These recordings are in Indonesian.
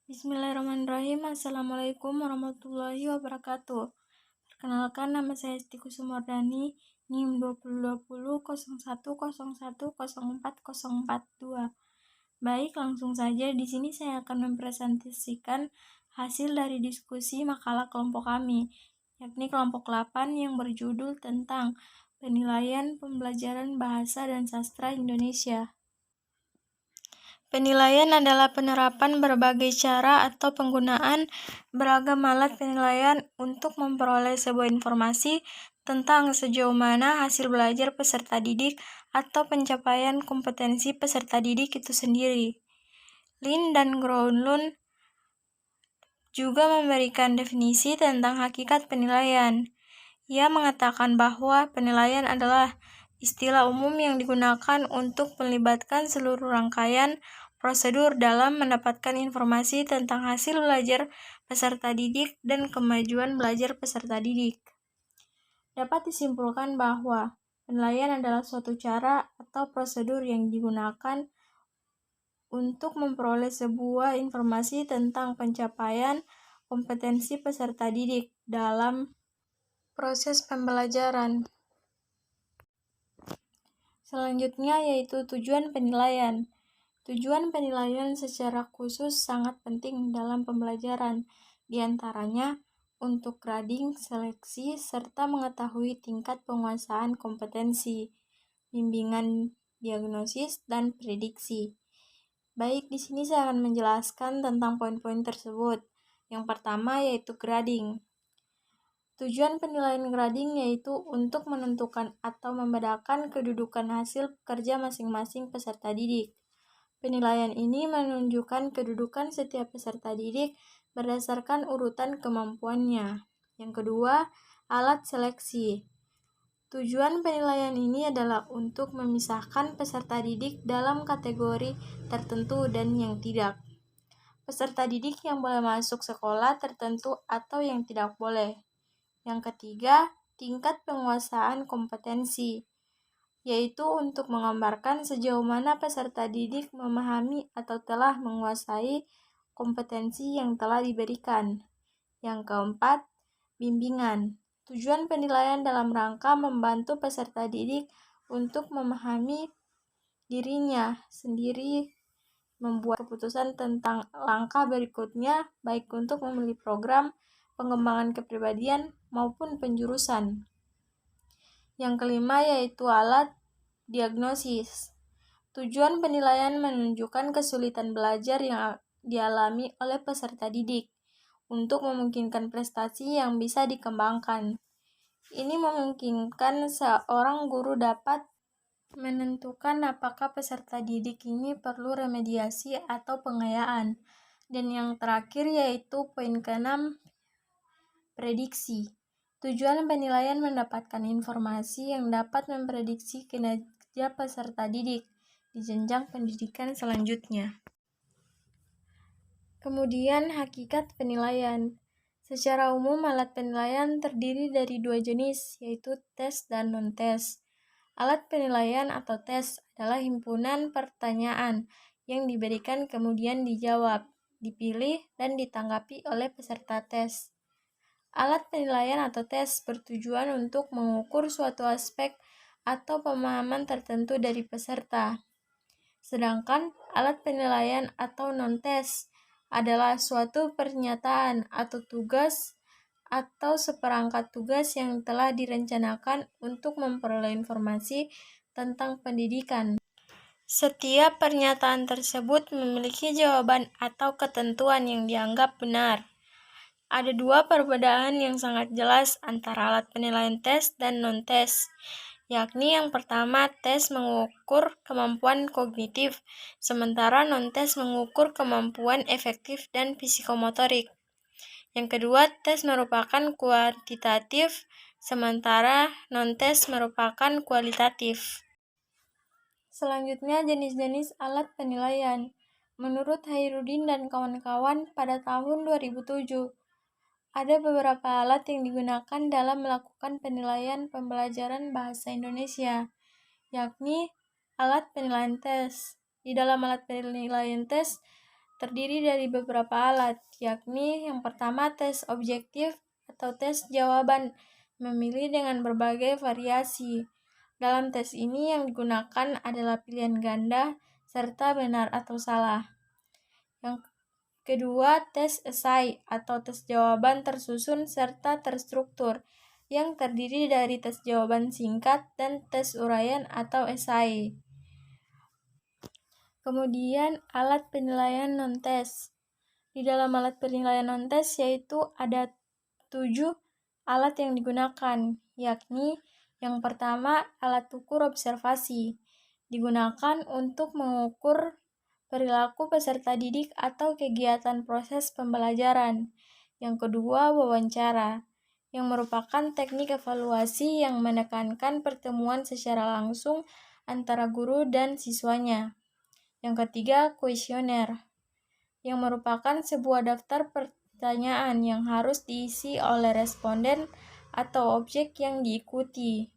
Bismillahirrahmanirrahim. Assalamualaikum warahmatullahi wabarakatuh. Perkenalkan, nama saya Esti Kusumardani, NIM 20200101040442. Baik, langsung saja. Di sini saya akan mempresentasikan hasil dari diskusi makalah kelompok kami, yakni kelompok 8 yang berjudul tentang penilaian pembelajaran bahasa dan sastra Indonesia. Penilaian adalah penerapan berbagai cara atau penggunaan beragam alat penilaian untuk memperoleh sebuah informasi tentang sejauh mana hasil belajar peserta didik atau pencapaian kompetensi peserta didik itu sendiri. Lin dan Groenlund juga memberikan definisi tentang hakikat penilaian. Ia mengatakan bahwa penilaian adalah istilah umum yang digunakan untuk melibatkan seluruh rangkaian prosedur dalam mendapatkan informasi tentang hasil belajar peserta didik dan kemajuan belajar peserta didik. Dapat disimpulkan bahwa penilaian adalah suatu cara atau prosedur yang digunakan untuk memperoleh sebuah informasi tentang pencapaian kompetensi peserta didik dalam proses pembelajaran. Selanjutnya yaitu tujuan penilaian. Tujuan penilaian secara khusus sangat penting dalam pembelajaran, di antaranya untuk grading, seleksi, serta mengetahui tingkat penguasaan kompetensi, bimbingan diagnosis, dan prediksi. Baik, di sini saya akan menjelaskan tentang poin-poin tersebut. Yang pertama yaitu grading. Tujuan penilaian grading yaitu untuk menentukan atau membedakan kedudukan hasil kerja masing-masing peserta didik. Penilaian ini menunjukkan kedudukan setiap peserta didik berdasarkan urutan kemampuannya. Yang kedua, alat seleksi. Tujuan penilaian ini adalah untuk memisahkan peserta didik dalam kategori tertentu dan yang tidak. Peserta didik yang boleh masuk sekolah tertentu atau yang tidak boleh. Yang ketiga, tingkat penguasaan kompetensi, yaitu untuk menggambarkan sejauh mana peserta didik memahami atau telah menguasai kompetensi yang telah diberikan. Yang keempat, bimbingan. Tujuan penilaian dalam rangka membantu peserta didik untuk memahami dirinya sendiri, membuat keputusan tentang langkah berikutnya, baik untuk memilih program, pengembangan kepribadian, maupun penjurusan. Yang kelima yaitu alat diagnosis. Tujuan penilaian menunjukkan kesulitan belajar yang dialami oleh peserta didik untuk memungkinkan prestasi yang bisa dikembangkan. Ini memungkinkan seorang guru dapat menentukan apakah peserta didik ini perlu remediasi atau pengayaan. Dan yang terakhir yaitu poin ke-6, prediksi. Tujuan penilaian mendapatkan informasi yang dapat memprediksi kinerja peserta didik di jenjang pendidikan selanjutnya. Kemudian hakikat penilaian. Secara umum alat penilaian terdiri dari dua jenis, yaitu tes dan non-tes. Alat penilaian atau tes adalah himpunan pertanyaan yang diberikan kemudian dijawab, dipilih, dan ditanggapi oleh peserta tes. Alat penilaian atau tes bertujuan untuk mengukur suatu aspek atau pemahaman tertentu dari peserta. Sedangkan alat penilaian atau non-tes adalah suatu pernyataan atau tugas atau seperangkat tugas yang telah direncanakan untuk memperoleh informasi tentang pendidikan. Setiap pernyataan tersebut memiliki jawaban atau ketentuan yang dianggap benar. Ada dua perbedaan yang sangat jelas antara alat penilaian tes dan non-tes, yakni yang pertama tes mengukur kemampuan kognitif, sementara non-tes mengukur kemampuan efektif dan psikomotorik. Yang kedua, tes merupakan kuantitatif, sementara non-tes merupakan kualitatif. Selanjutnya, jenis-jenis alat penilaian. Menurut Hairudin dan kawan-kawan pada tahun 2007, ada beberapa alat yang digunakan dalam melakukan penilaian pembelajaran bahasa Indonesia, yakni alat penilaian tes. Di dalam alat penilaian tes terdiri dari beberapa alat, yakni yang pertama tes objektif atau tes jawaban memilih dengan berbagai variasi. Dalam tes ini yang digunakan adalah pilihan ganda serta benar atau salah. Yang kedua, tes esai atau tes jawaban tersusun serta terstruktur yang terdiri dari tes jawaban singkat dan tes uraian atau esai. Kemudian, alat penilaian non-tes. Di dalam alat penilaian non-tes yaitu ada 7 alat yang digunakan, yakni yang pertama alat ukur observasi. Digunakan untuk mengukur perilaku peserta didik atau kegiatan proses pembelajaran. Yang kedua, wawancara, yang merupakan teknik evaluasi yang menekankan pertemuan secara langsung antara guru dan siswanya. Yang ketiga, kuesioner, yang merupakan sebuah daftar pertanyaan yang harus diisi oleh responden atau objek yang diikuti.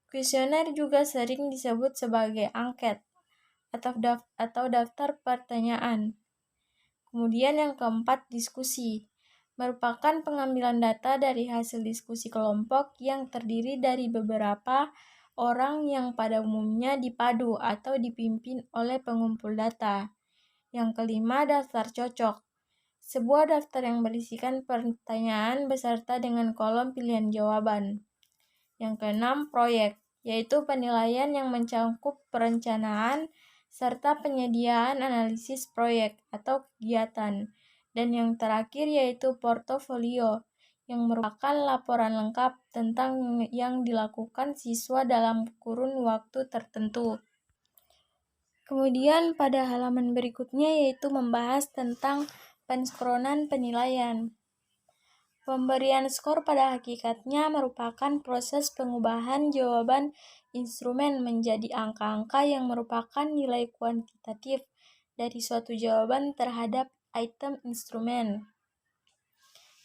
Kuesioner juga sering disebut sebagai angket atau daftar pertanyaan. Kemudian yang keempat, diskusi, merupakan pengambilan data dari hasil diskusi kelompok yang terdiri dari beberapa orang yang pada umumnya dipadu atau dipimpin oleh pengumpul data. Yang kelima, daftar cocok, sebuah daftar yang berisikan pertanyaan beserta dengan kolom pilihan jawaban. Yang keenam, proyek, yaitu penilaian yang mencakup perencanaan serta penyediaan analisis proyek atau kegiatan. Dan yang terakhir yaitu portofolio, yang merupakan laporan lengkap tentang yang dilakukan siswa dalam kurun waktu tertentu. Kemudian pada halaman berikutnya yaitu membahas tentang penskronan penilaian. Pemberian skor pada hakikatnya merupakan proses pengubahan jawaban instrumen menjadi angka-angka yang merupakan nilai kuantitatif dari suatu jawaban terhadap item instrumen.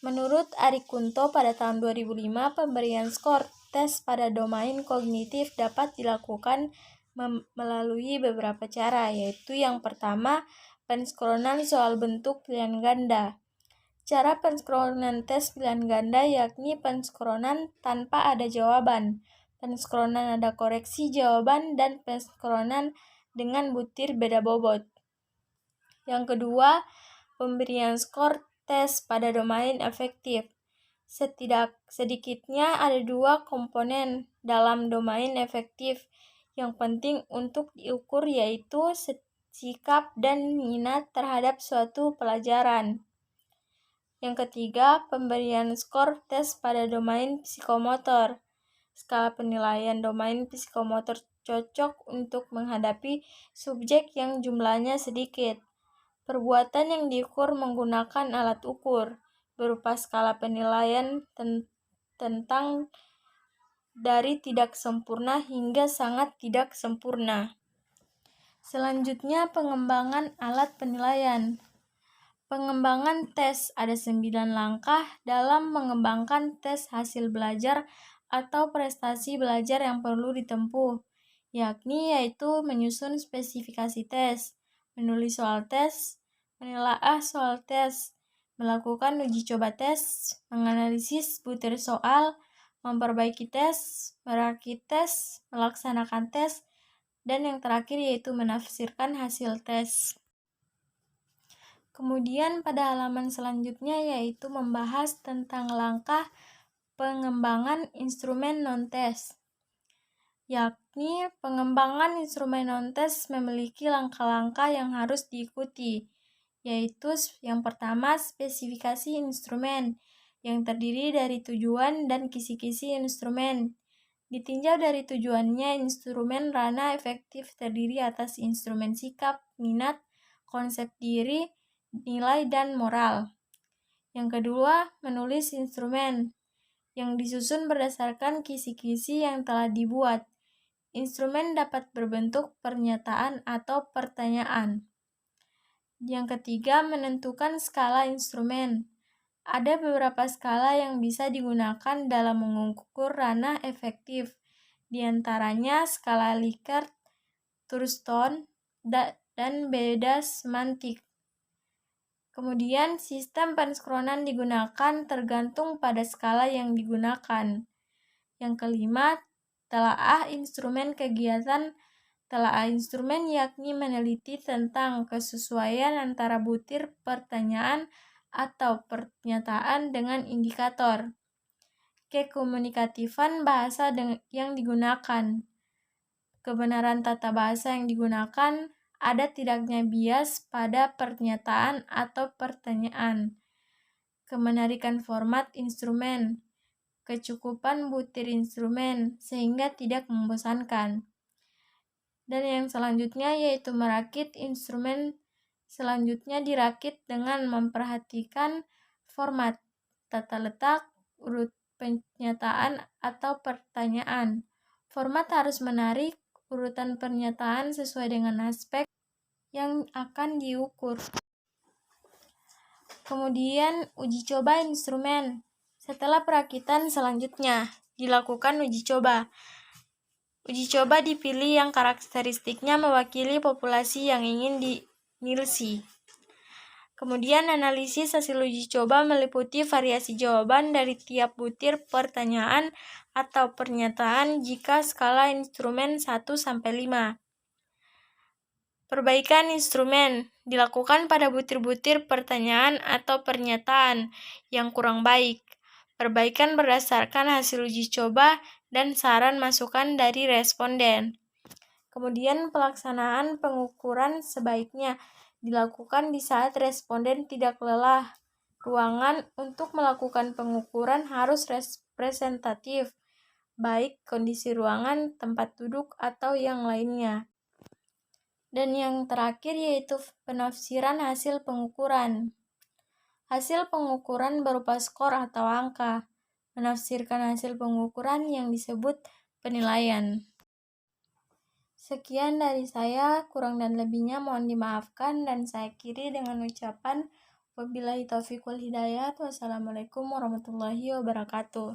Menurut Ari Kunto pada tahun 2005, pemberian skor tes pada domain kognitif dapat dilakukan melalui beberapa cara, yaitu yang pertama, penskronan soal bentuk pilihan ganda. Cara penskronan tes pilihan ganda yakni penskronan tanpa ada jawaban, penskronan ada koreksi jawaban, dan penskronan dengan butir beda bobot. Yang kedua, pemberian skor tes pada domain efektif. Sedikitnya ada 2 komponen dalam domain efektif yang penting untuk diukur, yaitu sikap dan minat terhadap suatu pelajaran. Yang ketiga, pemberian skor tes pada domain psikomotor. Skala penilaian domain psikomotor cocok untuk menghadapi subjek yang jumlahnya sedikit. Perbuatan yang diukur menggunakan alat ukur, berupa skala penilaian tentang dari tidak sempurna hingga sangat tidak sempurna. Selanjutnya, pengembangan alat penilaian. Pengembangan tes, ada 9 langkah dalam mengembangkan tes hasil belajar atau prestasi belajar yang perlu ditempuh, yakni yaitu menyusun spesifikasi tes, menulis soal tes, menelaah soal tes, melakukan uji coba tes, menganalisis butir soal, memperbaiki tes, merakit tes, melaksanakan tes, dan yang terakhir yaitu menafsirkan hasil tes. Kemudian pada halaman selanjutnya yaitu membahas tentang langkah pengembangan instrumen non-tes. Yakni pengembangan instrumen non-tes memiliki langkah-langkah yang harus diikuti, yaitu yang pertama spesifikasi instrumen, yang terdiri dari tujuan dan kisi-kisi instrumen. Ditinjau dari tujuannya, instrumen ranah efektif terdiri atas instrumen sikap, minat, konsep diri, nilai, dan moral. Yang kedua, menulis instrumen, yang disusun berdasarkan kisi-kisi yang telah dibuat. Instrumen dapat berbentuk pernyataan atau pertanyaan. Yang ketiga, menentukan skala instrumen. Ada beberapa skala yang bisa digunakan dalam mengukur ranah efektif, di antaranya skala Likert, Thurston, dan beda semantik. Kemudian, sistem pensinkronan digunakan tergantung pada skala yang digunakan. Yang kelima, telaah instrumen kegiatan. Telaah instrumen yakni meneliti tentang kesesuaian antara butir pertanyaan atau pernyataan dengan indikator. Kekomunikatifan bahasa yang digunakan. Kebenaran tata bahasa yang digunakan, ada tidaknya bias pada pernyataan atau pertanyaan. Kemenarikan format instrumen. Kecukupan butir instrumen sehingga tidak membosankan. Dan yang selanjutnya yaitu merakit instrumen. Selanjutnya dirakit dengan memperhatikan format, tata letak, urut pernyataan atau pertanyaan. Format harus menarik urutan pernyataan sesuai dengan aspek yang akan diukur. Kemudian uji coba instrumen. Setelah perakitan selanjutnya dilakukan uji coba. Uji coba dipilih yang karakteristiknya mewakili populasi yang ingin dinilai. Kemudian analisis hasil uji coba meliputi variasi jawaban dari tiap butir pertanyaan atau pernyataan jika skala instrumen 1-5. Perbaikan instrumen dilakukan pada butir-butir pertanyaan atau pernyataan yang kurang baik. Perbaikan berdasarkan hasil uji coba dan saran masukan dari responden. Kemudian pelaksanaan pengukuran sebaiknya dilakukan di saat responden tidak lelah. Ruangan untuk melakukan pengukuran harus representatif, baik kondisi ruangan, tempat duduk, atau yang lainnya. Dan yang terakhir yaitu penafsiran hasil pengukuran. Hasil pengukuran berupa skor atau angka. Menafsirkan hasil pengukuran yang disebut penilaian. Sekian dari saya, kurang dan lebihnya mohon dimaafkan dan saya akhiri dengan ucapan wabillahi taufiq wal hidayah. Wassalamualaikum warahmatullahi wabarakatuh.